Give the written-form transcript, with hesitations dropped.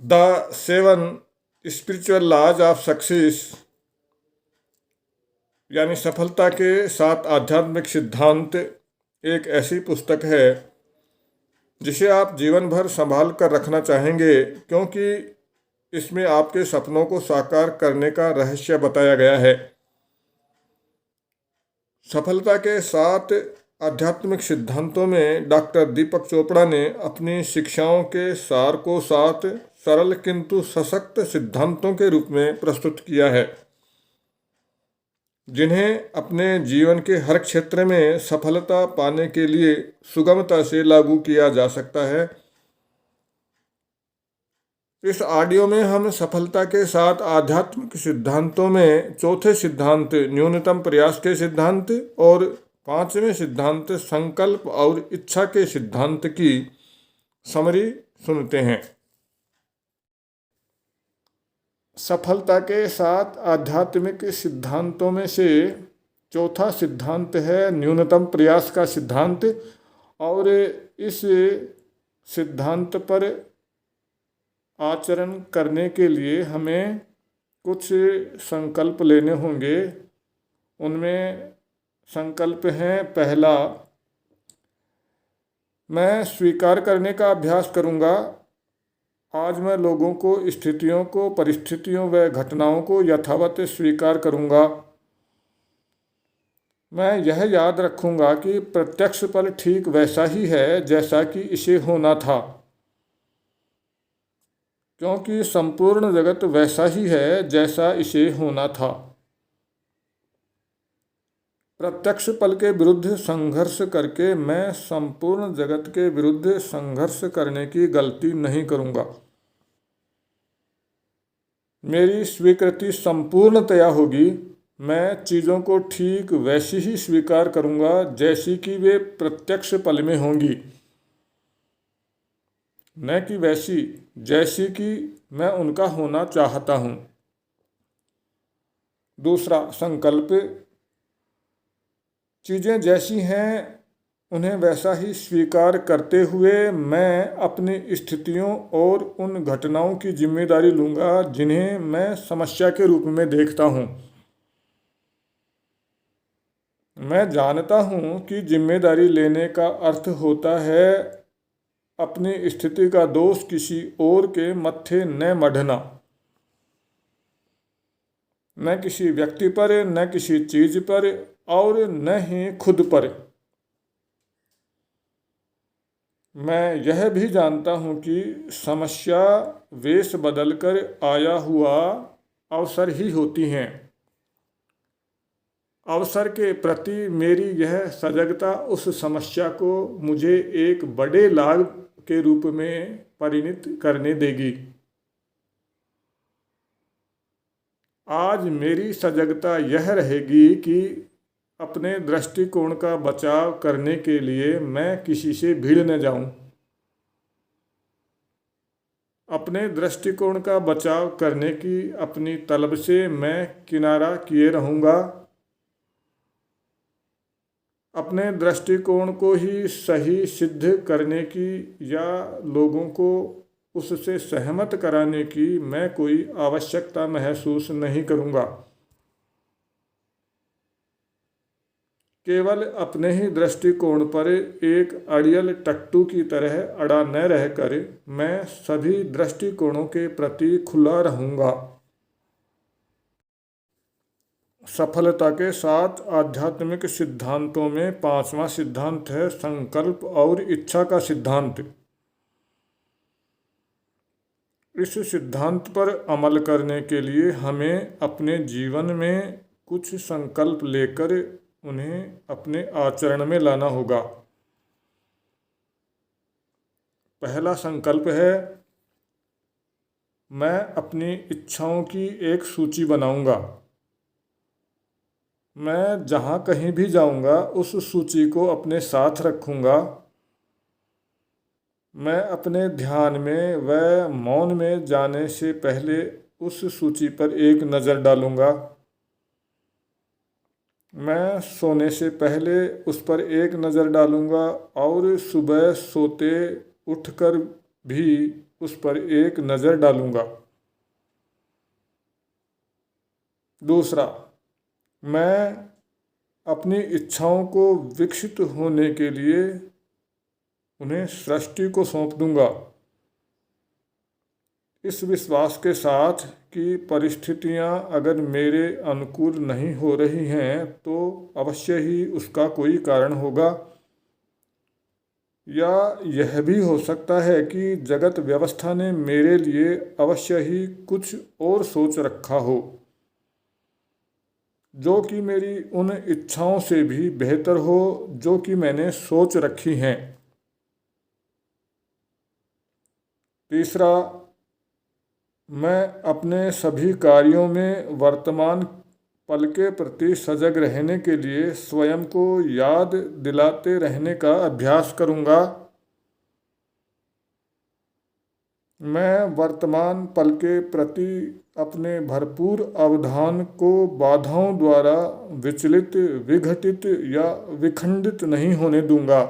The seven spiritual laws of success यानी सफलता के 7 आध्यात्मिक सिद्धांत एक ऐसी पुस्तक है जिसे आप जीवन भर संभाल कर रखना चाहेंगे, क्योंकि इसमें आपके सपनों को साकार करने का रहस्य बताया गया है। सफलता के 7 आध्यात्मिक सिद्धांतों में डॉक्टर दीपक चोपड़ा ने अपनी शिक्षाओं के सार को 7 सरल किंतु सशक्त सिद्धांतों के रूप में प्रस्तुत किया है, जिन्हें अपने जीवन के हर क्षेत्र में सफलता पाने के लिए सुगमता से लागू किया जा सकता है। इस ऑडियो में हम सफलता के 7 आध्यात्मिक सिद्धांतों में चौथे सिद्धांत न्यूनतम प्रयास के सिद्धांत और 5वें सिद्धांत संकल्प और इच्छा के सिद्धांत की समरी सुनते हैं। सफलता के 7 आध्यात्मिक सिद्धांतों में से चौथा सिद्धांत है न्यूनतम प्रयास का सिद्धांत, और इस सिद्धांत पर आचरण करने के लिए हमें कुछ संकल्प लेने होंगे। उनमें संकल्प हैं, पहला, मैं स्वीकार करने का अभ्यास करूंगा। आज मैं लोगों को, स्थितियों को, परिस्थितियों व घटनाओं को यथावत स्वीकार करूंगा। मैं यह याद रखूंगा कि प्रत्यक्ष फल ठीक वैसा ही है जैसा कि इसे होना था, क्योंकि संपूर्ण जगत वैसा ही है जैसा इसे होना था। प्रत्यक्ष फल के विरुद्ध संघर्ष करके मैं संपूर्ण जगत के विरुद्ध संघर्ष करने की गलती नहीं करूंगा। मेरी स्वीकृति संपूर्णतया होगी। मैं चीज़ों को ठीक वैसी ही स्वीकार करूंगा जैसी कि वे प्रत्यक्ष फल में होंगी, न कि वैसी जैसी कि मैं उनका होना चाहता हूं। दूसरा संकल्प, चीज़ें जैसी हैं उन्हें वैसा ही स्वीकार करते हुए मैं अपनी स्थितियों और उन घटनाओं की जिम्मेदारी लूँगा जिन्हें मैं समस्या के रूप में देखता हूँ। मैं जानता हूँ कि जिम्मेदारी लेने का अर्थ होता है अपनी स्थिति का दोष किसी और के मत्थे न मढ़ना, न किसी व्यक्ति पर, न किसी चीज पर और न ही खुद पर। मैं यह भी जानता हूं कि समस्या वेश बदलकर आया हुआ अवसर ही होती हैं। अवसर के प्रति मेरी यह सजगता उस समस्या को मुझे एक बड़े लाभ के रूप में परिणत करने देगी। आज मेरी सजगता यह रहेगी कि अपने दृष्टिकोण का बचाव करने के लिए मैं किसी से भिड़ न जाऊं। अपने दृष्टिकोण का बचाव करने की अपनी तलब से मैं किनारा किए रहूँगा। अपने दृष्टिकोण को ही सही सिद्ध करने की या लोगों को उससे सहमत कराने की मैं कोई आवश्यकता महसूस नहीं करूँगा। केवल अपने ही दृष्टिकोण पर एक अड़ियल टट्टू की तरह अड़ा न रहकर मैं सभी दृष्टिकोणों के प्रति खुला रहूँगा। सफलता के 7 आध्यात्मिक सिद्धांतों में 5वां सिद्धांत है संकल्प और इच्छा का सिद्धांत। इस सिद्धांत पर अमल करने के लिए हमें अपने जीवन में कुछ संकल्प लेकर उन्हें अपने आचरण में लाना होगा। पहला संकल्प है, मैं अपनी इच्छाओं की एक सूची बनाऊंगा। मैं जहाँ कहीं भी जाऊंगा उस सूची को अपने साथ रखूंगा। मैं अपने ध्यान में व मौन में जाने से पहले उस सूची पर एक नज़र डालूंगा। मैं सोने से पहले उस पर एक नज़र डालूंगा और सुबह सोते उठकर भी उस पर एक नज़र डालूंगा। दूसरा, मैं अपनी इच्छाओं को विकसित होने के लिए उन्हें सृष्टि को सौंप दूंगा, इस विश्वास के साथ कि परिस्थितियां अगर मेरे अनुकूल नहीं हो रही हैं तो अवश्य ही उसका कोई कारण होगा, या यह भी हो सकता है कि जगत व्यवस्था ने मेरे लिए अवश्य ही कुछ और सोच रखा हो, जो कि मेरी उन इच्छाओं से भी बेहतर हो जो कि मैंने सोच रखी हैं। तीसरा, मैं अपने सभी कार्यों में वर्तमान पल के प्रति सजग रहने के लिए स्वयं को याद दिलाते रहने का अभ्यास करूंगा। मैं वर्तमान पल के प्रति अपने भरपूर अवधान को बाधाओं द्वारा विचलित, विघटित या विखंडित नहीं होने दूंगा।